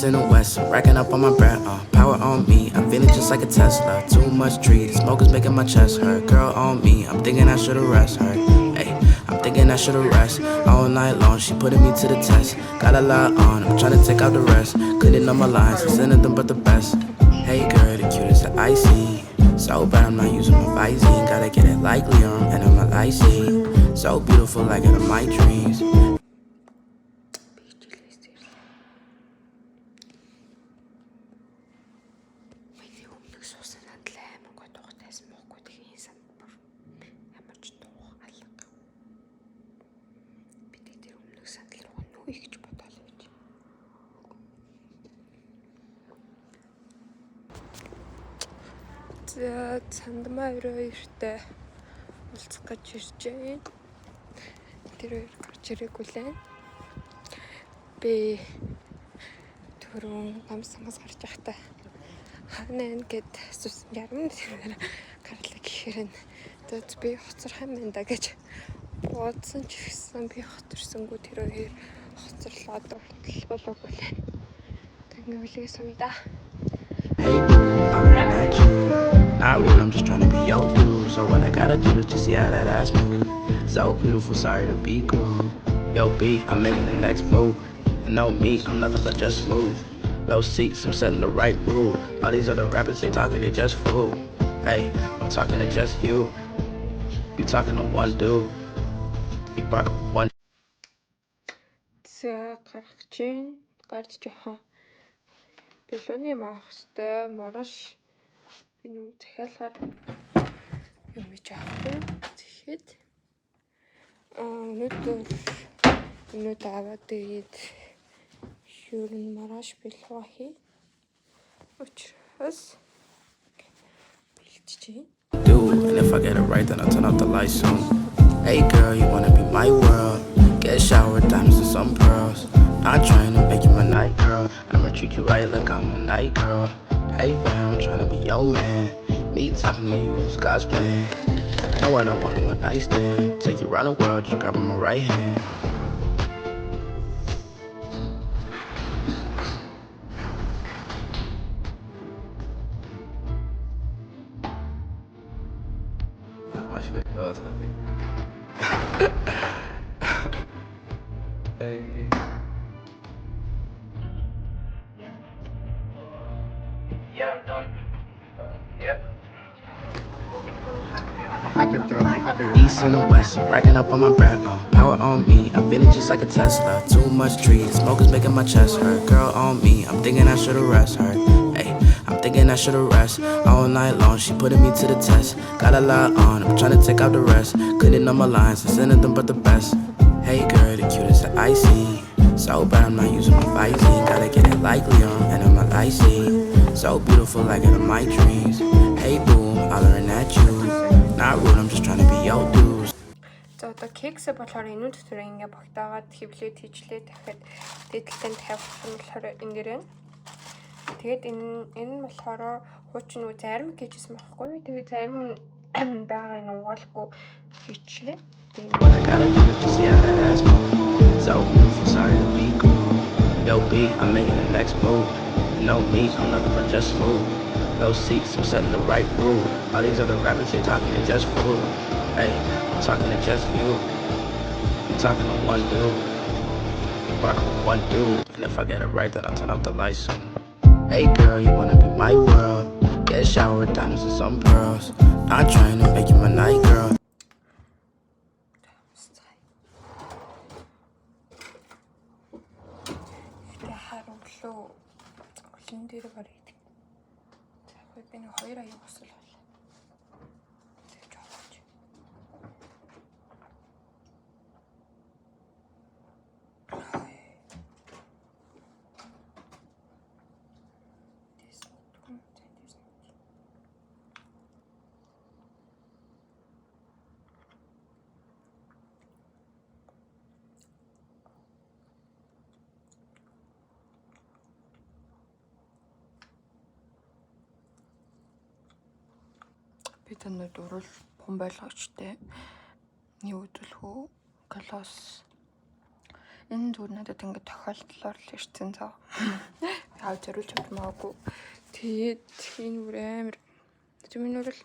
East and the west, racking up on my bread, power on me, I'm feeling just like a Tesla. Too much tree, the smoke is making my chest hurt. Girl on me, I'm thinking I should've rest her. Hey, I'm thinking I should've rest all night long. She putting me to the test. Got a lot on, I'm trying to take out the rest. Couldn't know my lines, it's anything but the best. Hey girl, the cutest that I see. So bad I'm not using my Visine. Gotta get it like Leon and I'm a lysine. So beautiful like it in my dreams. За Цандмаа 22-тэй уулзах гэж ирж байна. Тэр хоёр гарч ирээгүй лээ. Би түрүүн гамсангаас гарч явахдаа хагнаа гэд асуусан. Ярам тэрээр гарлаа гэхээр дээд би хоцрох юм байна да гэж бодсон ч гэсэн би хоцорсонгүй тэр хоёр хоцорлоод болоогүй лээ. Тэгвэл үлээ сумда. Not rude, I'm just trying to be your dude. So what I gotta do is just see how that ass move. So beautiful, sorry to be cool. Yo, B, I'm making the next move. And no me, I'm nothing but just smooth. Low seats, I'm setting the right rule. All these other rappers, they talking, they just fool. Hey, I'm talking to just you. You talking to one dude. You rock one. За гарах чинь гарч жоохон бэлууны маахстай мараш энэ захиалгаар юм гэж аахгүй. Тэгэхэд өнөөдөр аваад тэгээд юу н мараш бэлуу хий. Учраас бэлтжээ. Dude, and if I get it right, then I'll turn off the lights soon. Hey girl, you wanna be my world? Get a shower, diamonds and some pearls. Not trying to make you my night girl. I'ma treat you right like I'm a night girl. Hey fam, I'm trying to be your man. Me talking to you is God's plan. No, I don't want a nice stand. Take you around the world, just grab on my right hand. Hey. Yeah, I'm done. Yeah. East and the west, racking up on my bread, power on me, I'm feeling just like a Tesla. Too much tree, the smoke is making my chest hurt. Girl on me, I'm thinking I should've rest her. Hey, I'm thinking I should've rest all night long. She putting me to the test. Got a lot on, I'm trying to take out the rest. Couldn't know my lines, it's anything but the best. Hey girl, the cutest that I see. So bad I'm not using my Visine. Gotta get it like Leon and I'm a lysine. So beautiful like it in my dreams. Hey boom, hollering at you. Not rude, I'm just trying to be your dude. За одоо кексээ болохоор энэ дотор ингээ багтаагаад хевлээд хийжлээ дахиад дээдлэн тавих юм болохоор энэ дэр байна. Тэгээд энэ болохоор хуучин үү зарим гэжсэн байхгүй. Тэгээд зарим байгаа нь угаалгүй хийчлээ. I gotta do it to see how that ass move. So beautiful, sorry to be cool. Yo, B, I'm making the next move. No me, I'm nothing but just smooth. Those seats, I'm setting the right rule. All these other rappers, they talking, they just fool. Hey, I'm talking to just you. You talking to one dude. You rock with one dude. And if I get it right, then I'll turn off the lights soon. Hey girl, you wanna be my world? Get a shower with diamonds and some pearls. Not trying to make you my night girl. Олон дээр барыг. За хөөе би нэг 2 аяг босол боллоо. Тэгж аваач. Би танад урал бом байлгачтай нэг үзүүлэхүү класс энэ зүгээр надад ингээд тохиолдлоор л ирсэн зав. Би тав зориулж авч магаагүй. Тэгээд энэ бүр амар минь бол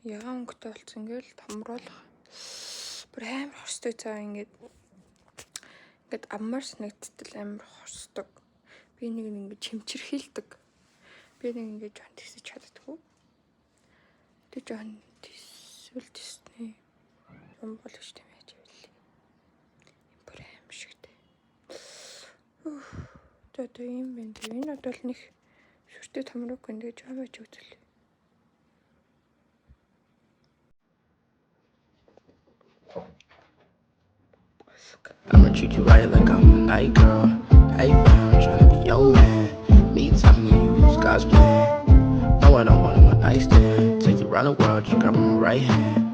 ягаан өнгөтэй болсон ингээл томруулах бүр амар хорстой цаа ингээд аммаар санагдтал амар хорсдог. Би нэг ингээд чимчэрхийлдэг. Би нэг ингээд жоон тэгсэж чаддаггүй. Тэг жоон тийсвэлтэсний юм бол гэж тийм яаж ивэл. Бүр амар шигтэй. Одоо юм байна. Энэ одоо л нэг шүртэй томрог гэнэ гэж аваач үзэл. I'ma treat you right like I'm a night girl. Hey fam, tryna be your man. Me talking to you, it's God's plan. No, I don't want him a nice stand. Take you around the world, you grab him my right hand.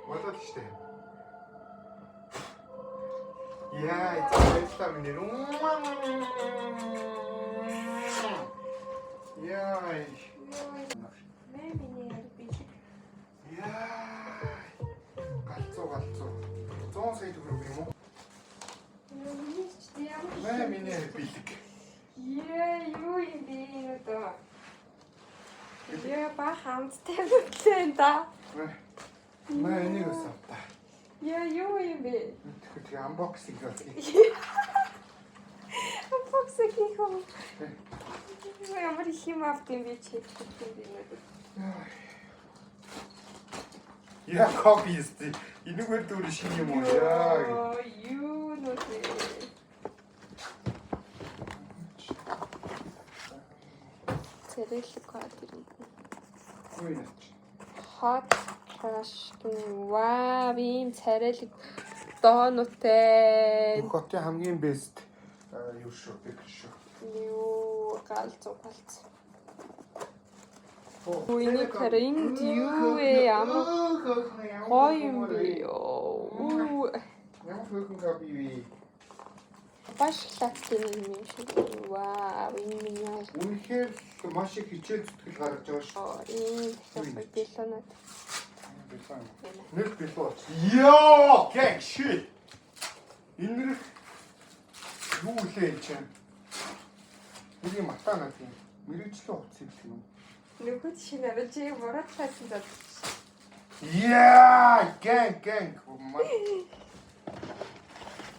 Болоод штэ. Яа, это минь. Яа. Галзуу. 100 сая төгрөг юм уу? Миний бэлэг. Яа, юу юм бэ энэ одоо? Яа, ба хамттай бүтлээ да. Энийг өсөв та. Яа, юу юм бэ? Тэгээ unboxing гэх. Unboxing хийх юм. Ямар хим авт юм бэ чи гэдэг юм. Яа, кофе исти. Энэгээр дүүр шиг юм уу яа. Юу нүдэ. Цэрэлэг кадр. Hot trash ваа ийм царайлаг доонуутай. Хотын хамгийн бест юу шүү бик шүү. Юу галзуу. Үений каринд юу ээ амар гоё юм бэ. Ямар хөөрхөн кофе вэ? Баш латте юм шиг. Ваа энэ минь Үнэхээр маш их хичээл зүтгэл гаргаж байгаа шүү. ийм дэлгэнүүд. Нэг билүү. Йоо, гэг shit. Энэ юу лээ энэ чинь? Нэг матана тийм. Мэргэжлийн утас юм. Нүгт шинээр чи борот хайсан даа. Яа, гэг.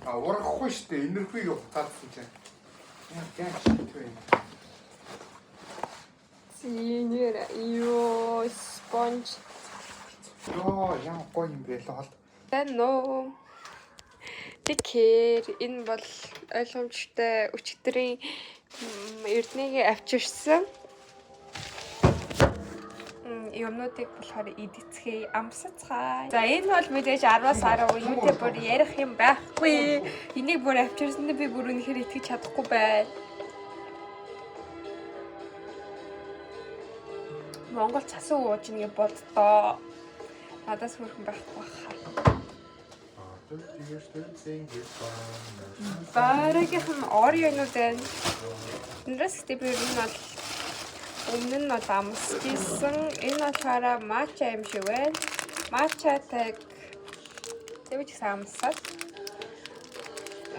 Урахгүй штэ. Энерхийг утаадсан чинь. Гэг shit вэ. Синер юу спонж. Йоо, яа гоё юм бэ л бол. Тэнөө. Тэгэхээр энэ бол ойлгомжтой өчигдрийн Эрдэнэгээ авчирсан юмнуудыг болохоор эдэцгээ амсацгаая. За энэ бол мэдээж 10-аас 10 юутэй бүр ярих юм байхгүй. Энийг бүр авчирсанд би бүр үнэхээр итгэж чадахгүй байна. Монгол цасан ууж нэгэ боддоо. Надаас хөрхөн байхгүй хаа. Барагийнхан Орео-нууд байна. Энэс би ер нь бол өмнө нь бол амсчихсан. Энэ болохоор матча юм шиг байна. Матчатай тэгвч самсаад.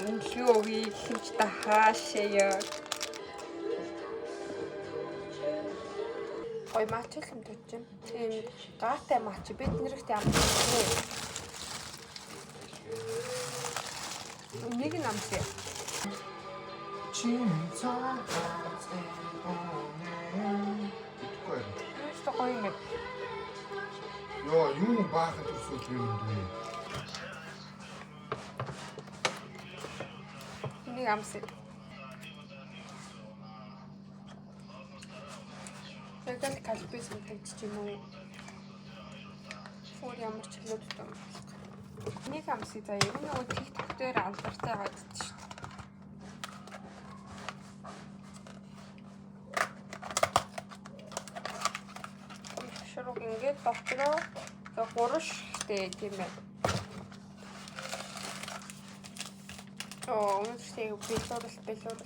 Өнхөөгийн хэмжтэй хаашаа. Ой матч юм дүүч. Тийм гаатай матч бид нэрхт амссан. Нэг нь амсаа. Гоё юм. Йоо, юу баахан төсөөл юм бэ? Нэг амсаа. Тэгвэл калбис юм тавьчих юм уу? Фор ямар ч хэлээд байна. Нэг амсаа за ер нь TikTok дээр алдартай байгаад шүү дээ. дотроо 3 ширхтэй тийм ээ. Өнөөдөр бэлуурал.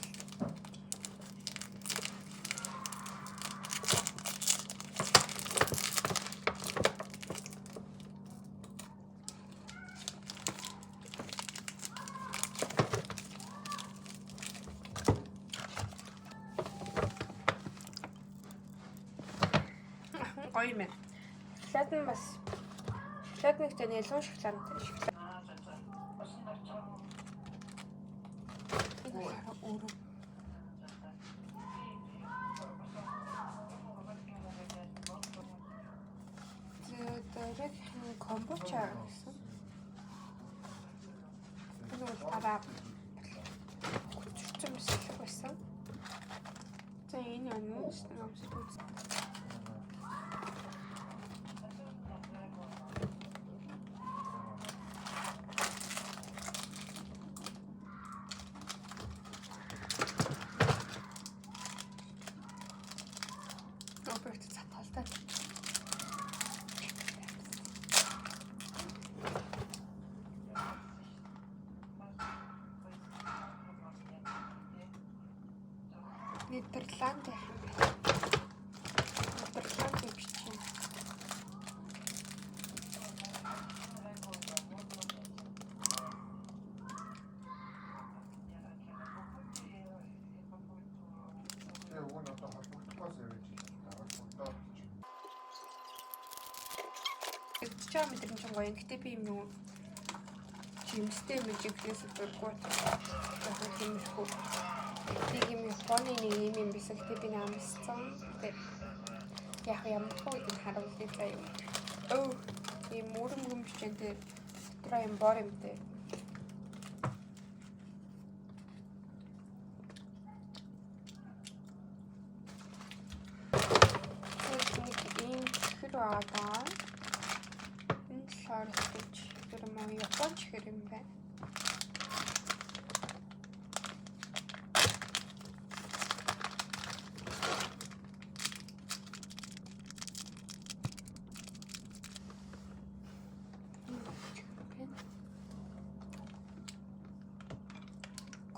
Гоё юм. Шоколад нь бас шоколад нэг ялган шоколад. Тэрэг комбуча гэсэн. Энэ бол араб. Хүчтэй мэслэг байсан. За энэ ануус нэмсэн. Нидерланд юм байна. Нидерланд биш чинь. Чам мэдрэмж чинь гоё. Гэтэ би юм уу жимстэй мэдрэмжээс дургуй. Яг тиймэрхүү. Нэг юм Японы нэг юм байсан. Гэтэ би намссан. Яг ямар хөөд харуулъя заяа. Ийм мөрөм хүмчэн дээр дотроо юм бор юм дээр. Ийм чихэр байгаа. Энэ шаарч тэр маа Япон чихэр юм байна.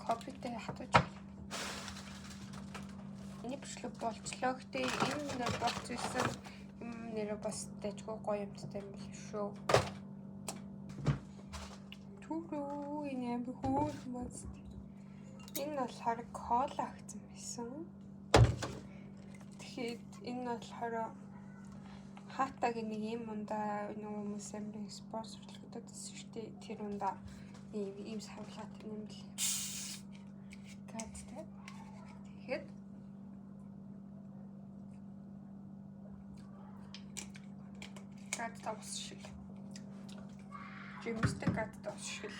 Кофетэй хатууч. Эний бичлэг болцлоо. Гэтэ энэ нэр болцсон юм нэр бас дэжгүй гоё юмтай юм биш шүү. Түрүү энэ би хөөх мэт. Энэ болохоор кола гэсэн байсан. Тэгэхээр энэ болохоор хатагийн нэг юм ундаа нэг хүмүүс амрын спонсорлогдод байсан шүү дээ. Тэр ундаа ийм савлаатай юм л. Тэгэхэд гад тавс шиг жимстэй гад тавс шиг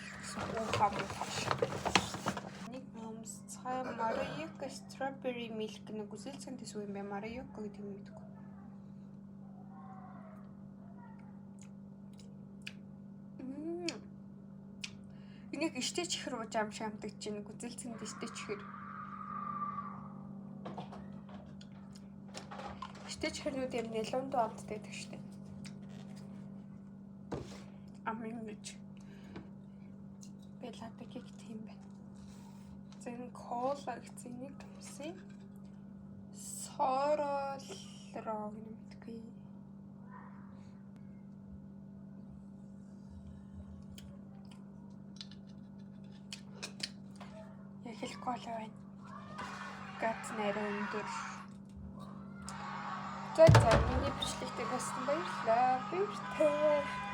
уухаа нэг номс цай Марийка strawberry milk нэг үзэлцэн дэс үе Марийка гэдэг юм мэдгүй. Энийг иштэй чихэр ууж амшаамдаг чинь үзэлцэн дэстэй чихэр. Чихэрнүүд юм нэлон доодтай байдаг штеп. Амин гэж. Белатаг их тийм байна. Зэн кола гэсэн нэг юмсэн. Соролроо гэмтгүй. Яг л кола байна. Гац нэрэн өндөр. За миний бичлэгтэй байсан баярлалаа. Баярлалаа.